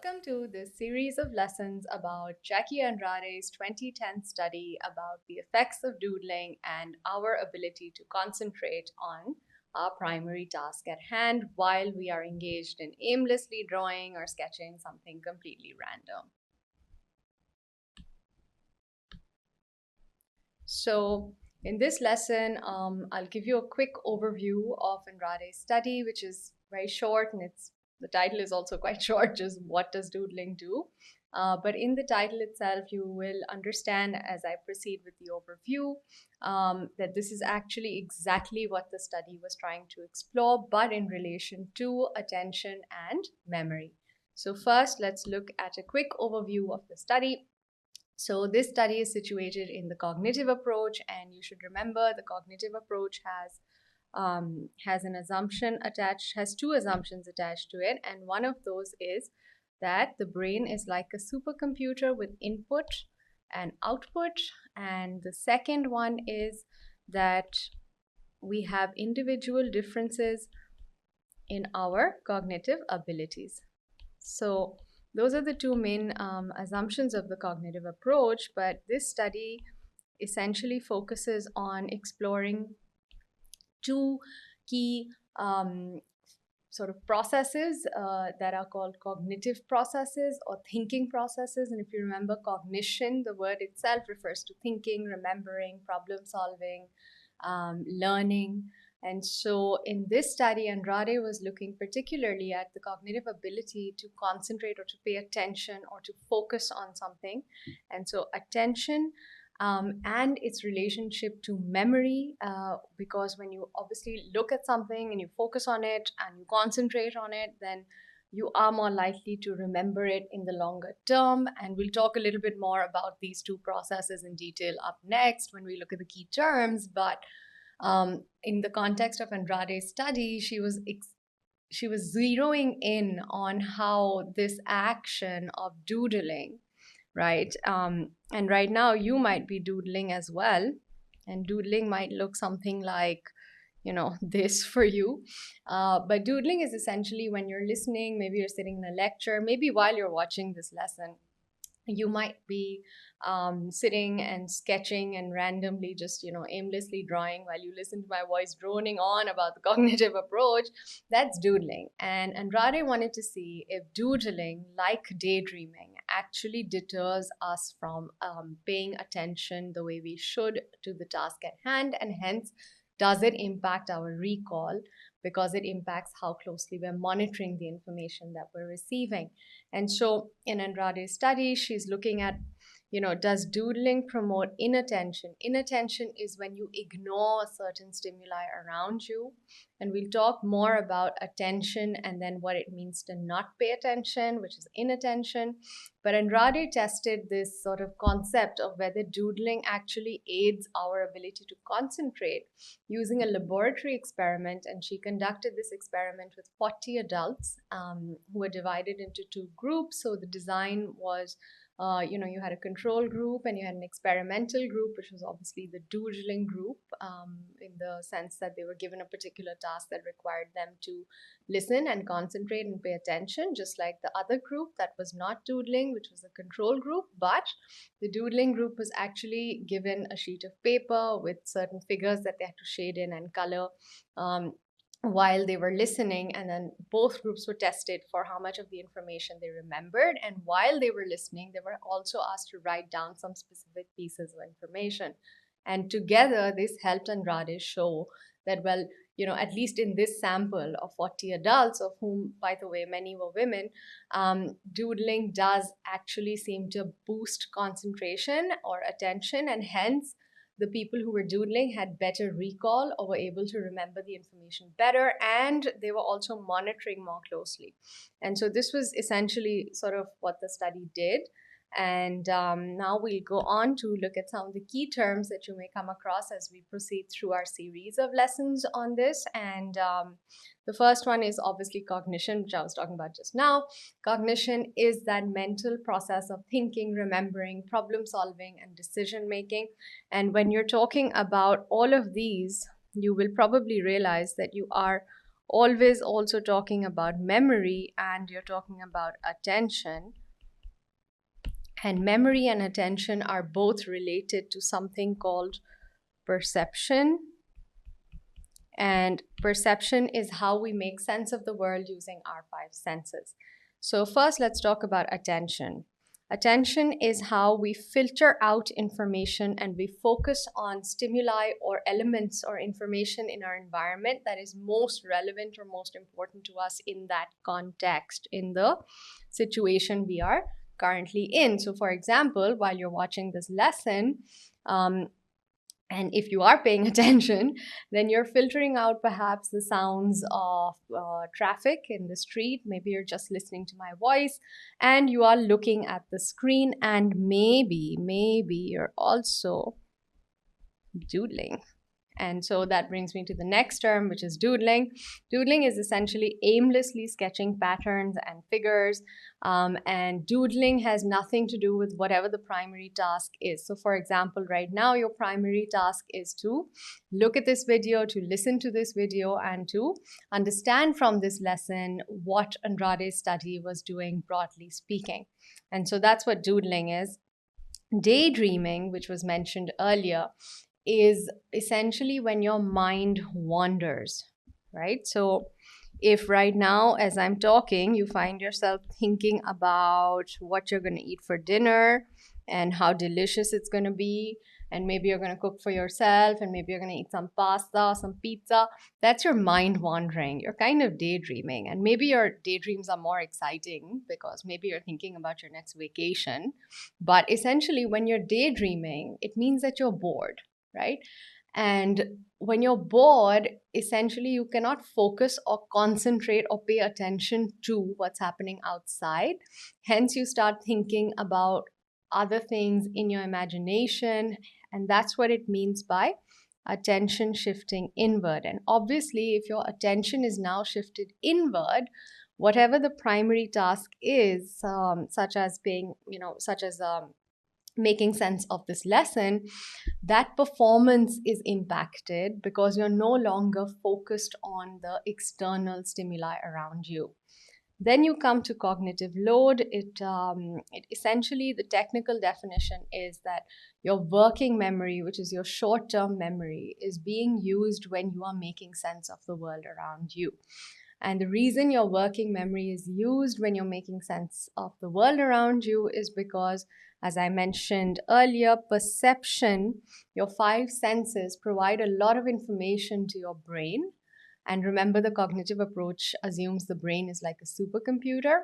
Welcome to this series of lessons about Jackie Andrade's 2010 study about the effects of doodling and our ability to concentrate on our primary task at hand while we are engaged in aimlessly drawing or sketching something completely random. So in this lesson, I'll give you a quick overview of Andrade's study, which is very short, and the title is also quite short, just what does doodling do? But in the title itself, you will understand as I proceed with the overview that this is actually exactly what the study was trying to explore, but in relation to attention and memory. So first, let's look at a quick overview of the study. So this study is situated in the cognitive approach, and you should remember the cognitive approach has an assumption attached, has two assumptions attached to it, and one of those is that the brain is like a supercomputer with input and output, and the second one is that we have individual differences in our cognitive abilities. So those are the two main assumptions of the cognitive approach, but this study essentially focuses on exploring two key sort of processes that are called cognitive processes or thinking processes. And if you remember, cognition, the word itself refers to thinking, remembering, problem solving, learning. And so in this study, Andrade was looking particularly at the cognitive ability to concentrate or to pay attention or to focus on something. And so attention and its relationship to memory, because when you obviously look at something and you focus on it and you concentrate on it, then you are more likely to remember it in the longer term. And we'll talk a little bit more about these two processes in detail up next when we look at the key terms. But in the context of Andrade's study, she was zeroing in on how this action of doodling, right? And right now you might be doodling as well, and doodling might look something like, this for you. But doodling is essentially when you're listening, maybe you're sitting in a lecture, maybe while you're watching this lesson, you might be sitting and sketching and randomly just aimlessly drawing while you listen to my voice droning on about the cognitive approach. That's doodling. And Andrade wanted to see if doodling, like daydreaming, actually deters us from paying attention the way we should to the task at hand, and hence does it impact our recall, because it impacts how closely we're monitoring the information that we're receiving. And so in Andrade's study, she's looking at, does doodling promote inattention? Inattention is when you ignore certain stimuli around you. And we'll talk more about attention and then what it means to not pay attention, which is inattention. But Andrade tested this sort of concept of whether doodling actually aids our ability to concentrate using a laboratory experiment. And she conducted this experiment with 40 adults who were divided into two groups. So the design was you had a control group and you had an experimental group, which was obviously the doodling group, in the sense that they were given a particular task that required them to listen and concentrate and pay attention, just like the other group that was not doodling, which was the control group. But the doodling group was actually given a sheet of paper with certain figures that they had to shade in and color while they were listening, and then both groups were tested for how much of the information they remembered, and while they were listening they were also asked to write down some specific pieces of information. And together this helped Andrade show that, well, at least in this sample of 40 adults, of whom, by the way, many were women, doodling does actually seem to boost concentration or attention, and hence the people who were doodling had better recall or were able to remember the information better, and they were also monitoring more closely. And so this was essentially sort of what the study did. And now we'll go on to look at some of the key terms that you may come across as we proceed through our series of lessons on this. And the first one is obviously cognition, which I was talking about just now. Cognition is that mental process of thinking, remembering, problem solving, and decision making. And when you're talking about all of these, you will probably realize that you are always also talking about memory, and you're talking about attention. And memory and attention are both related to something called perception. And perception is how we make sense of the world using our five senses. So first, let's talk about attention. Attention is how we filter out information and we focus on stimuli or elements or information in our environment that is most relevant or most important to us in that context, in the situation we are currently in. So for example, while you're watching this lesson, and if you are paying attention, then you're filtering out perhaps the sounds of traffic in the street. Maybe you're just listening to my voice and you are looking at the screen, and maybe you're also doodling. And so that brings me to the next term, which is doodling. Doodling is essentially aimlessly sketching patterns and figures. And doodling has nothing to do with whatever the primary task is. So for example, right now, your primary task is to look at this video, to listen to this video, and to understand from this lesson what Andrade's study was doing, broadly speaking. And so that's what doodling is. Daydreaming, which was mentioned earlier, is essentially when your mind wanders, right? So if right now, as I'm talking, you find yourself thinking about what you're going to eat for dinner and how delicious it's going to be, and maybe you're going to cook for yourself, and maybe you're going to eat some pasta, some pizza, that's your mind wandering. You're kind of daydreaming, and maybe your daydreams are more exciting because maybe you're thinking about your next vacation. But essentially, when you're daydreaming, it means that you're bored, right? And when you're bored, essentially you cannot focus or concentrate or pay attention to what's happening outside. Hence, you start thinking about other things in your imagination. And that's what it means by attention shifting inward. And obviously, if your attention is now shifted inward, whatever the primary task is, such as making sense of this lesson, that performance is impacted because you're no longer focused on the external stimuli around you. Then you come to cognitive load. It essentially, the technical definition is that your working memory, which is your short-term memory, is being used when you are making sense of the world around you. And the reason your working memory is used when you're making sense of the world around you is because, as I mentioned earlier, perception, your five senses provide a lot of information to your brain. And remember, the cognitive approach assumes the brain is like a supercomputer.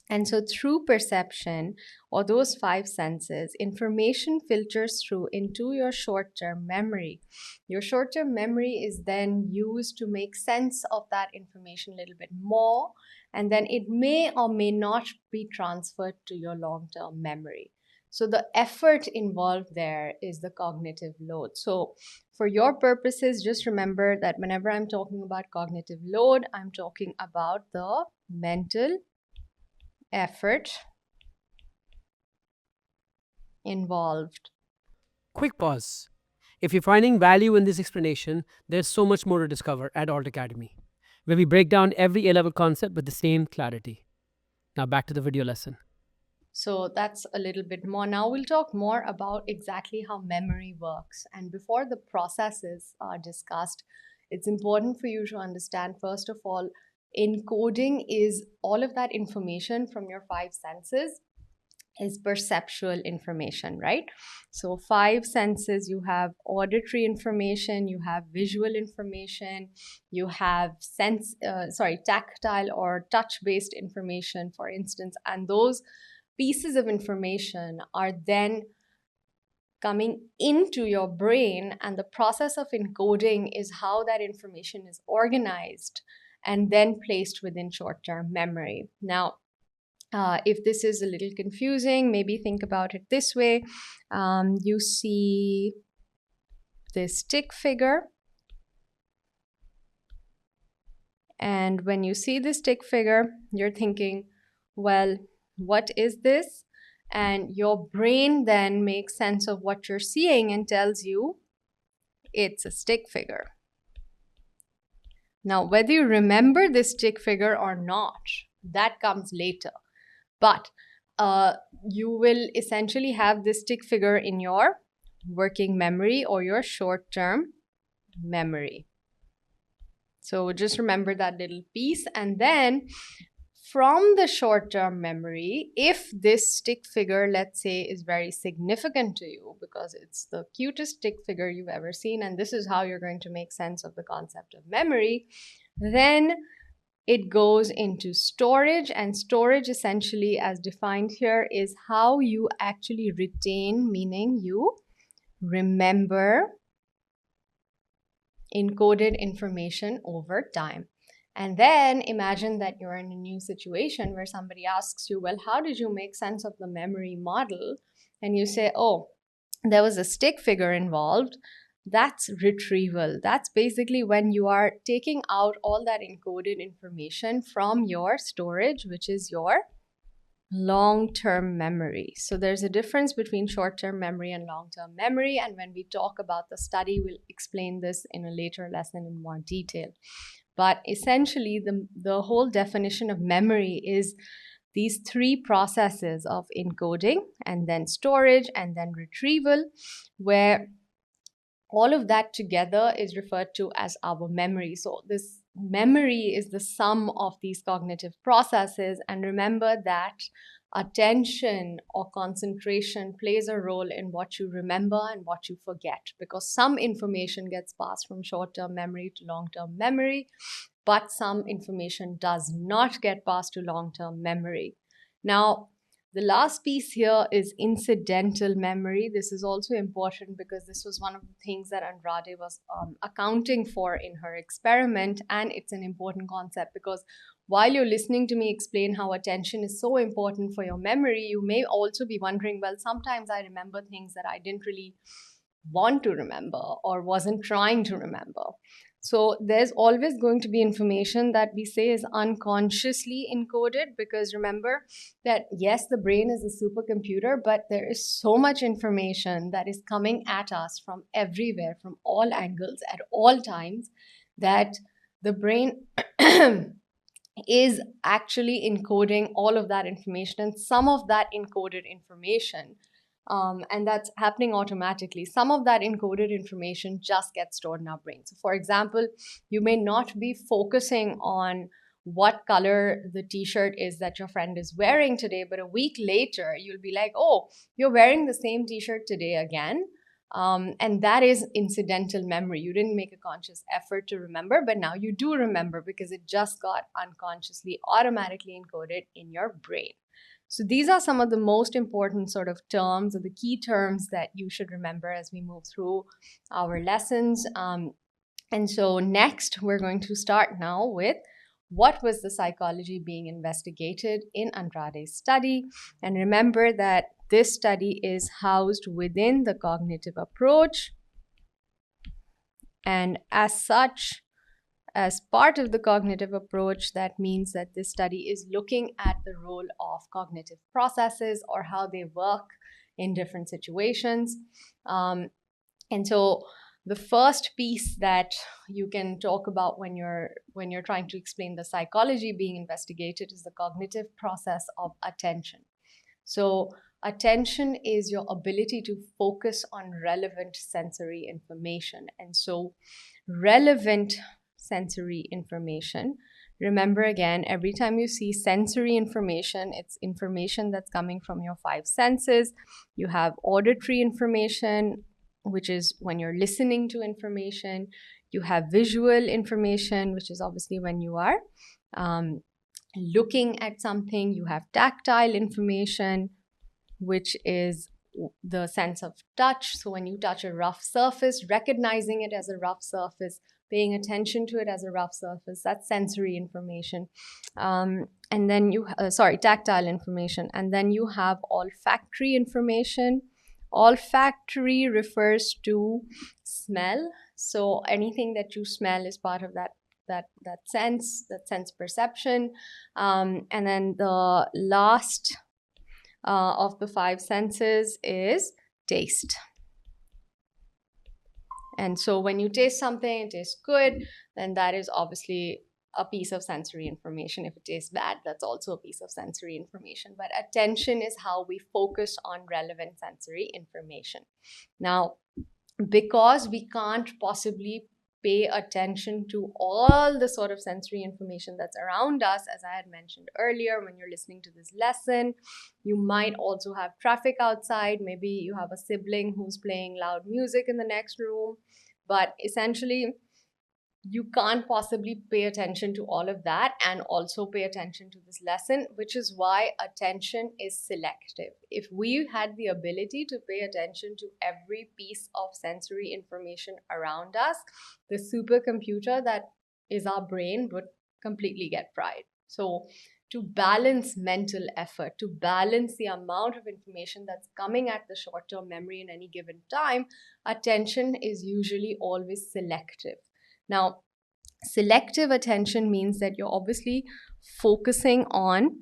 And so through perception, or those five senses, information filters through into your short-term memory. Your short-term memory is then used to make sense of that information a little bit more, and then it may or may not be transferred to your long-term memory. So the effort involved there is the cognitive load. So for your purposes, just remember that whenever I'm talking about cognitive load, I'm talking about the mental effort involved. Quick pause. If you're finding value in this explanation, there's so much more to discover at Alt Academy, where we break down every A-level concept with the same clarity. Now back to the video lesson. So that's a little bit more. Now we'll talk more about exactly how memory works. And before the processes are discussed, it's important for you to understand, first of all, encoding is all of that information from your five senses is perceptual information, right? So five senses, you have auditory information, you have visual information, you have tactile or touch-based information, for instance, and those pieces of information are then coming into your brain, and the process of encoding is how that information is organized and then placed within short-term memory. Now, if this is a little confusing, maybe think about it this way. You see this stick figure. And when you see this stick figure, you're thinking, well, what is this? And your brain then makes sense of what you're seeing and tells you it's a stick figure. Now, whether you remember this stick figure or not, that comes later. But you will essentially have this stick figure in your working memory or your short-term memory. So just remember that little piece. And then from the short-term memory, if this stick figure, let's say, is very significant to you because it's the cutest stick figure you've ever seen, and this is how you're going to make sense of the concept of memory, then it goes into storage. And storage, essentially, as defined here, is how you actually retain, meaning you remember encoded information over time. And then imagine that you're in a new situation where somebody asks you, well, how did you make sense of the memory model? And you say, oh, there was a stick figure involved. That's retrieval. That's basically when you are taking out all that encoded information from your storage, which is your long-term memory. So there's a difference between short-term memory and long-term memory. And when we talk about the study, we'll explain this in a later lesson in more detail. But essentially, the whole definition of memory is these three processes of encoding and then storage and then retrieval, where all of that together is referred to as our memory. So this memory is the sum of these cognitive processes. And remember that attention or concentration plays a role in what you remember and what you forget, because some information gets passed from short-term memory to long-term memory, but some information does not get passed to long-term memory. Now, the last piece here is incidental memory. This is also important because this was one of the things that Andrade was accounting for in her experiment. And it's an important concept because while you're listening to me explain how attention is so important for your memory, you may also be wondering, well, sometimes I remember things that I didn't really want to remember or wasn't trying to remember. So there's always going to be information that we say is unconsciously encoded, because remember that yes, the brain is a supercomputer, but there is so much information that is coming at us from everywhere, from all angles, at all times, that the brain is actually encoding all of that information, and some of that encoded information and that's happening automatically. Some of that encoded information just gets stored in our brain. So for example, you may not be focusing on what color the t-shirt is that your friend is wearing today, but a week later, you'll be like, oh, you're wearing the same t-shirt today again. And that is incidental memory. You didn't make a conscious effort to remember, but now you do remember because it just got unconsciously, automatically encoded in your brain. So these are some of the most important sort of terms, or the key terms that you should remember as we move through our lessons. And so next, we're going to start now with what was the psychology being investigated in Andrade's study. And remember that this study is housed within the cognitive approach. And as such, as part of the cognitive approach, that means that this study is looking at the role of cognitive processes or how they work in different situations. And so the first piece that you can talk about when you're trying to explain the psychology being investigated is the cognitive process of attention. So attention is your ability to focus on relevant sensory information. And so relevant sensory information, remember again, every time you see sensory information, it's information that's coming from your five senses. You have auditory information, which is when you're listening to information. You have visual information, which is obviously when you are looking at something. You have tactile information, which is the sense of touch. So when you touch a rough surface, recognizing it as a rough surface, paying attention to it as a rough surface, that's sensory information. And then tactile information. And then you have olfactory information. Olfactory refers to smell. So anything that you smell is part of that sense perception. And then the last of the five senses is taste. And so when you taste something, it tastes good. then that is obviously a piece of sensory information. If it tastes bad, that's also a piece of sensory information. But attention is how we focus on relevant sensory information. Now, because we can't possibly pay attention to all the sort of sensory information that's around us, as I had mentioned earlier, when you're listening to this lesson, you might also have traffic outside. Maybe you have a sibling who's playing loud music in the next room. But essentially, you can't possibly pay attention to all of that and also pay attention to this lesson, which is why attention is selective. If we had the ability to pay attention to every piece of sensory information around us, the supercomputer that is our brain would completely get fried. So to balance mental effort, to balance the amount of information that's coming at the short-term memory in any given time, attention is usually always selective. Now, selective attention means that you're obviously focusing on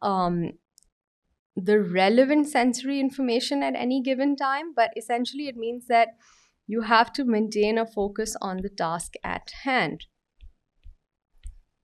the relevant sensory information at any given time, but essentially it means that you have to maintain a focus on the task at hand.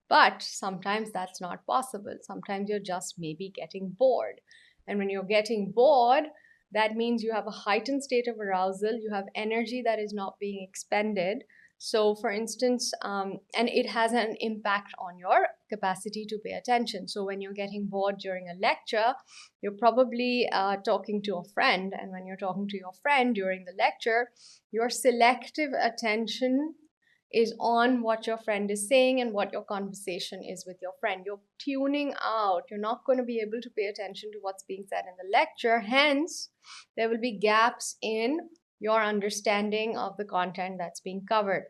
But sometimes that's not possible. Sometimes you're just maybe getting bored. And when you're getting bored, that means you have a heightened state of arousal, you have energy that is not being expended. So, for instance, and it has an impact on your capacity to pay attention. So, when you're getting bored during a lecture, you're probably talking to a friend. And when you're talking to your friend during the lecture, your selective attention is on what your friend is saying and what your conversation is with your friend. You're tuning out. You're not going to be able to pay attention to what's being said in the lecture. Hence, there will be gaps in your understanding of the content that's being covered,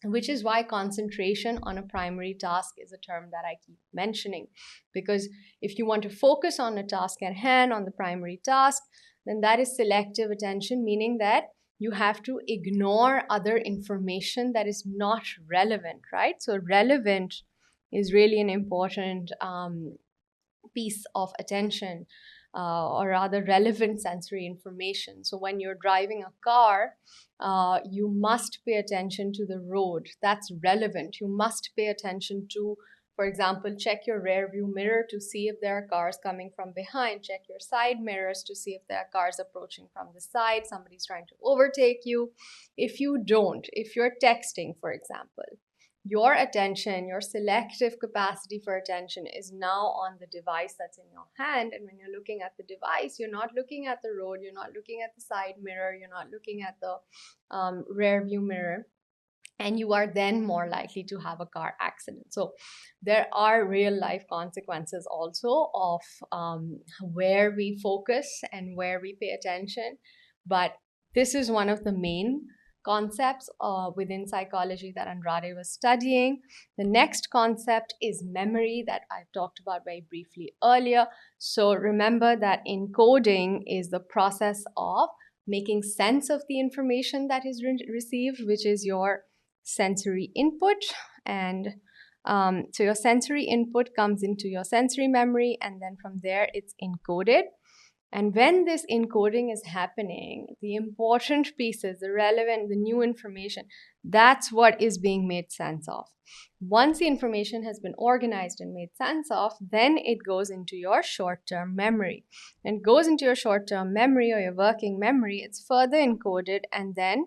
which is why concentration on a primary task is a term that I keep mentioning. Because if you want to focus on a task at hand, on the primary task, then that is selective attention, meaning that you have to ignore other information that is not relevant, right? So relevant is really an important piece of attention, or rather relevant sensory information. So when you're driving a car, you must pay attention to the road. That's relevant. You must pay attention to, for example, check your rear view mirror to see if there are cars coming from behind. Check your side mirrors to see if there are cars approaching from the side. Somebody's trying to overtake you. If you're texting, for example, your attention, your selective capacity for attention is now on the device that's in your hand. And when you're looking at the device, you're not looking at the road, you're not looking at the side mirror, you're not looking at the rear view mirror. And you are then more likely to have a car accident. So there are real life consequences also of where we focus and where we pay attention. But this is one of the main concepts within psychology that Andrade was studying. The next concept is memory that I've talked about very briefly earlier. So remember that encoding is the process of making sense of the information that is received, which is your sensory input. And so your sensory input comes into your sensory memory, and then from there it's encoded. And when this encoding is happening, the important pieces, the relevant, the new information, that's what is being made sense of. Once the information has been organized and made sense of, then it goes into your short-term memory. And it goes into your short-term memory or your working memory, it's further encoded and then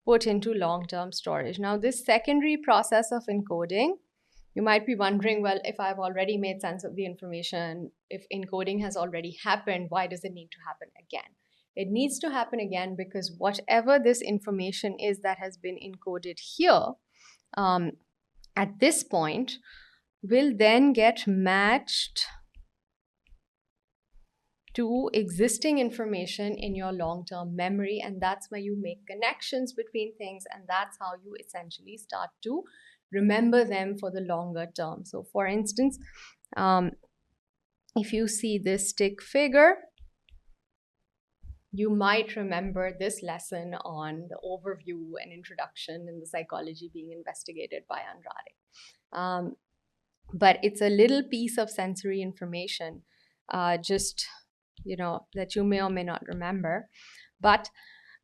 put into long-term storage. Now, this secondary process of encoding, you might be wondering, well, if I've already made sense of the information, if encoding has already happened, why does it need to happen again? It needs to happen again because whatever this information is that has been encoded here, at this point, will then get matched to existing information in your long-term memory, and that's where you make connections between things, and that's how you essentially start to remember them for the longer term. So for instance, if you see this stick figure, you might remember this lesson on the overview and introduction in the psychology being investigated by Andrade. But it's a little piece of sensory information, that you may or may not remember. But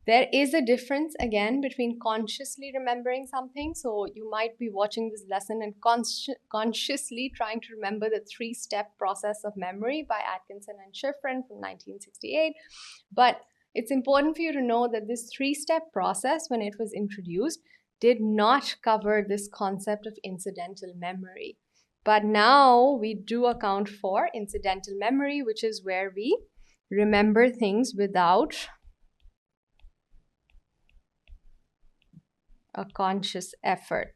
There is a difference again between consciously remembering something. So you might be watching this lesson and consciously trying to remember the 3-step process of memory by Atkinson and Shiffrin from 1968. But it's important for you to know that this 3-step process, when it was introduced, did not cover this concept of incidental memory. But now we do account for incidental memory, which is where we remember things without a conscious effort.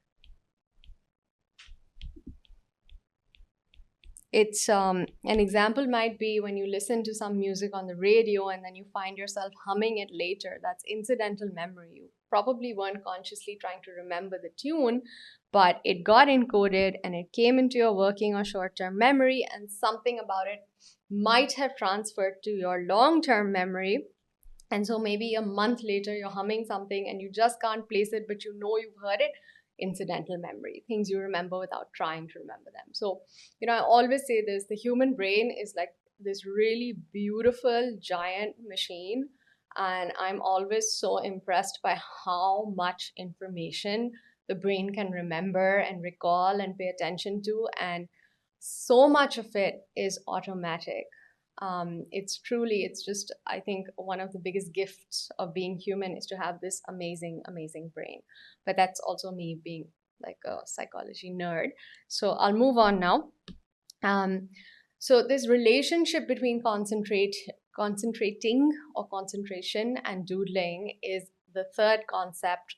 It's an example might be when you listen to some music on the radio and then you find yourself humming it later. That's incidental memory. You probably weren't consciously trying to remember the tune, but it got encoded and it came into your working or short-term memory, and something about it might have transferred to your long-term memory. And so maybe a month later, you're humming something and you just can't place it, but you know you've heard it. Incidental memory, things you remember without trying to remember them. So, I always say this, the human brain is like this really beautiful giant machine. And I'm always so impressed by how much information the brain can remember and recall and pay attention to. And so much of it is automatic. It's just, I think, one of the biggest gifts of being human is to have this amazing, amazing brain. But that's also me being like a psychology nerd. So I'll move on now. So this relationship between concentrating or concentration and doodling is the third concept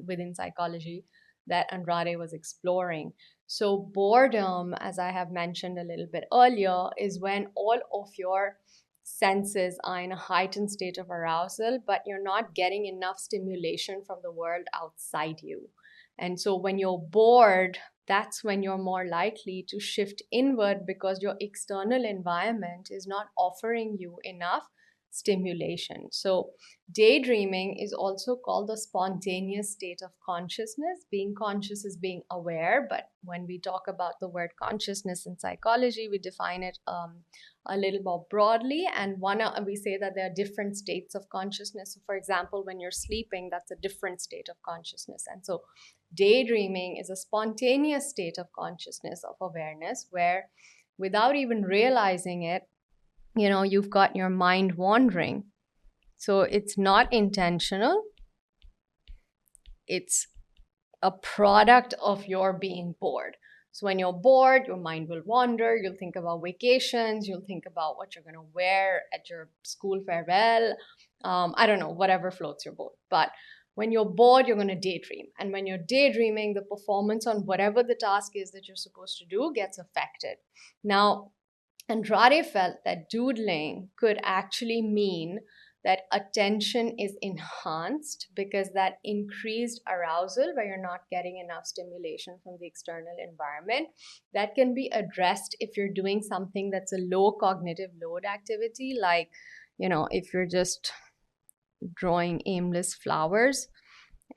within psychology that Andrade was exploring. So boredom, as I have mentioned a little bit earlier, is when all of your senses are in a heightened state of arousal, but you're not getting enough stimulation from the world outside you. And so when you're bored, that's when you're more likely to shift inward because your external environment is not offering you enough stimulation. So daydreaming is also called the spontaneous state of consciousness. Being conscious is being aware, but when we talk about the word consciousness in psychology, we define it a little more broadly. And we say that there are different states of consciousness. So for example, when you're sleeping, that's a different state of consciousness. And so daydreaming is a spontaneous state of consciousness, of awareness, where without even realizing it, you've got your mind wandering. So it's not intentional. It's a product of your being bored. So when you're bored, your mind will wander. You'll think about vacations. You'll think about what you're going to wear at your school farewell. I don't know, whatever floats your boat. But when you're bored, you're going to daydream. And when you're daydreaming, the performance on whatever the task is that you're supposed to do gets affected. Now, Andrade felt that doodling could actually mean that attention is enhanced because that increased arousal, where you're not getting enough stimulation from the external environment, that can be addressed if you're doing something that's a low cognitive load activity, like, if you're just drawing aimless flowers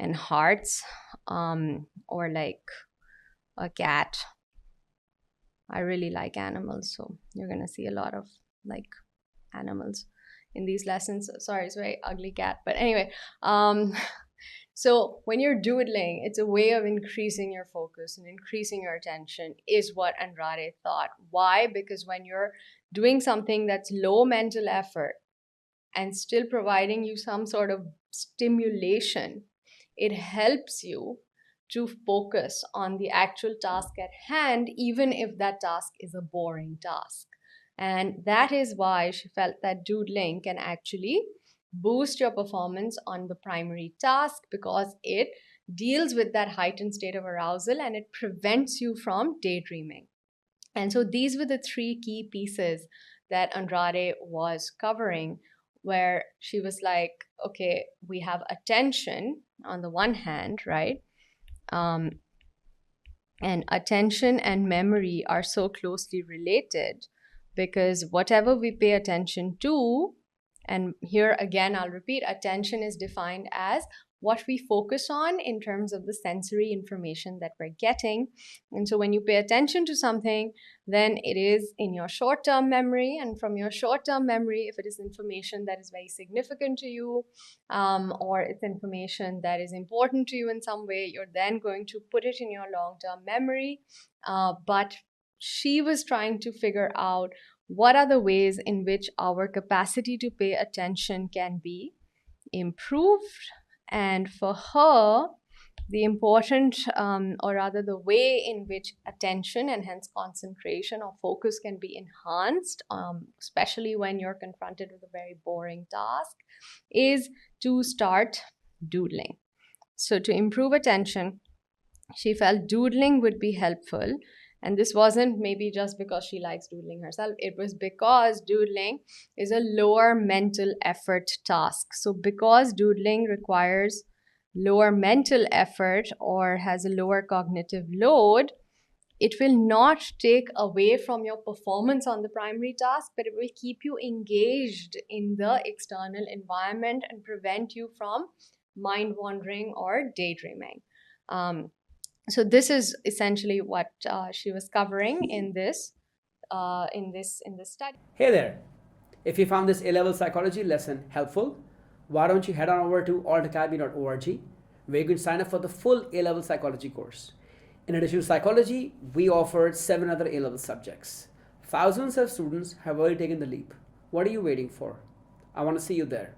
and hearts, or like a cat. I really like animals, so you're going to see a lot of like animals in these lessons. Sorry, it's a very ugly cat. But anyway, so when you're doodling, it's a way of increasing your focus and increasing your attention, is what Andrade thought. Why? Because when you're doing something that's low mental effort and still providing you some sort of stimulation, it helps you to focus on the actual task at hand, even if that task is a boring task. And that is why she felt that doodling can actually boost your performance on the primary task, because it deals with that heightened state of arousal and it prevents you from daydreaming. And so these were the 3 key pieces that Andrade was covering, where she was like, okay, we have attention on the one hand, right? And attention and memory are so closely related because whatever we pay attention to, and here again I'll repeat, attention is defined as what we focus on in terms of the sensory information that we're getting. And so when you pay attention to something, then it is in your short-term memory, and from your short-term memory, if it is information that is very significant to you, or it's information that is important to you in some way, you're then going to put it in your long-term memory. But she was trying to figure out what are the ways in which our capacity to pay attention can be improved. And for her, the important, or rather the way in which attention and hence concentration or focus can be enhanced, especially when you're confronted with a very boring task, is to start doodling. So to improve attention, she felt doodling would be helpful. And this wasn't maybe just because she likes doodling herself. It was because doodling is a lower mental effort task. So because doodling requires lower mental effort or has a lower cognitive load, it will not take away from your performance on the primary task, but it will keep you engaged in the external environment and prevent you from mind wandering or daydreaming. So this is essentially what she was covering in this study. Hey there! If you found this A-level psychology lesson helpful, why don't you head on over to ultradian.org, where you can sign up for the full A-level psychology course. In addition to psychology, we offered 7 other A-level subjects. Thousands of students have already taken the leap. What are you waiting for? I want to see you there.